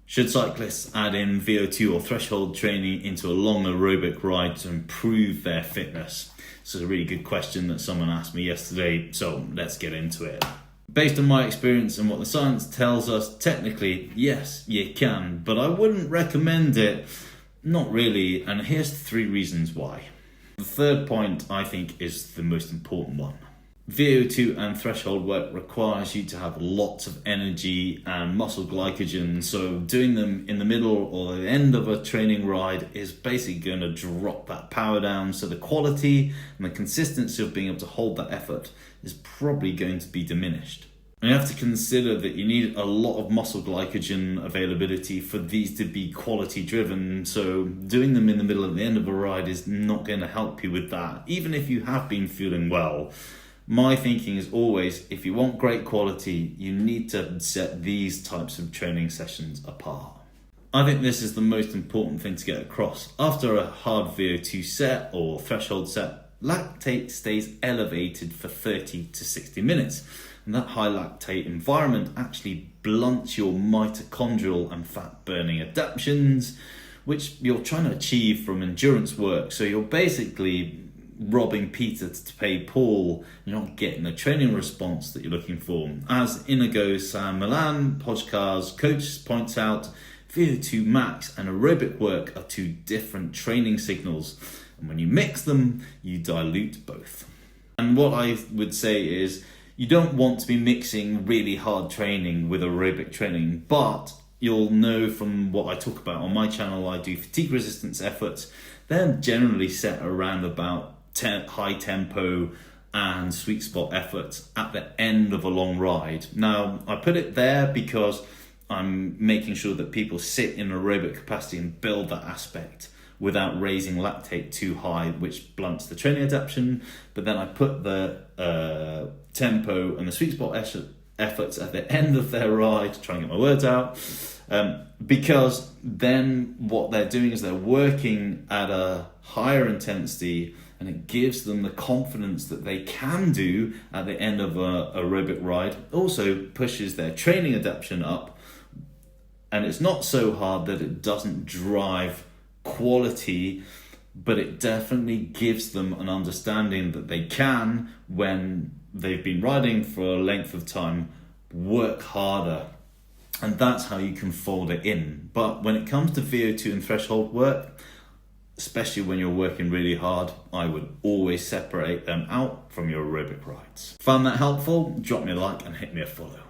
Should cyclists add in Vo2 or threshold training into a long aerobic ride to improve their fitness? This is a really good question that someone asked me yesterday, so let's get into it. Based on my experience and what the science tells us, technically, yes, you can, but I wouldn't recommend it. Not really, and here's 3 reasons why. The third point, I think, is the most important one. Vo2 and threshold work requires you to have lots of energy and muscle glycogen, so doing them in the middle or the end of a training ride is basically going to drop that power down, so the quality and the consistency of being able to hold that effort is probably going to be diminished. And you have to consider that you need a lot of muscle glycogen availability for these to be quality driven, so doing them in the middle at the end of a ride is not going to help you with that, even if you have been feeling well. My thinking is always, if you want great quality, you need to set these types of training sessions apart. I think this is the most important thing to get across. After a hard Vo2 set or threshold set, lactate stays elevated for 30 to 60 minutes. And that high lactate environment actually blunts your mitochondrial and fat burning adaptations, which you're trying to achieve from endurance work. So you're basically robbing Peter to pay Paul. You're not getting the training response that you're looking for. As Inigo San Milan, Podcar's coach, points out, Vo2 max and aerobic work are 2 different training signals. And when you mix them, you dilute both. And what I would say is, you don't want to be mixing really hard training with aerobic training, but you'll know from what I talk about on my channel, I do fatigue resistance efforts. They're generally set around about high tempo and sweet spot efforts at the end of a long ride. Now, I put it there because I'm making sure that people sit in aerobic capacity and build that aspect without raising lactate too high, which blunts the training adaptation. But then I put the tempo and the sweet spot efforts at the end of their ride, to try and get my words out, because then what they're doing is they're working at a higher intensity, and it gives them the confidence that they can do at the end of a aerobic ride. Also pushes their training adaptation up, and it's not so hard that it doesn't drive quality, but it definitely gives them an understanding that they can, when they've been riding for a length of time, work harder. And that's how you can fold it in. But when it comes to Vo2 and threshold work, especially when you're working really hard, I would always separate them out from your aerobic rides. Found that helpful? Drop me a like and hit me a follow.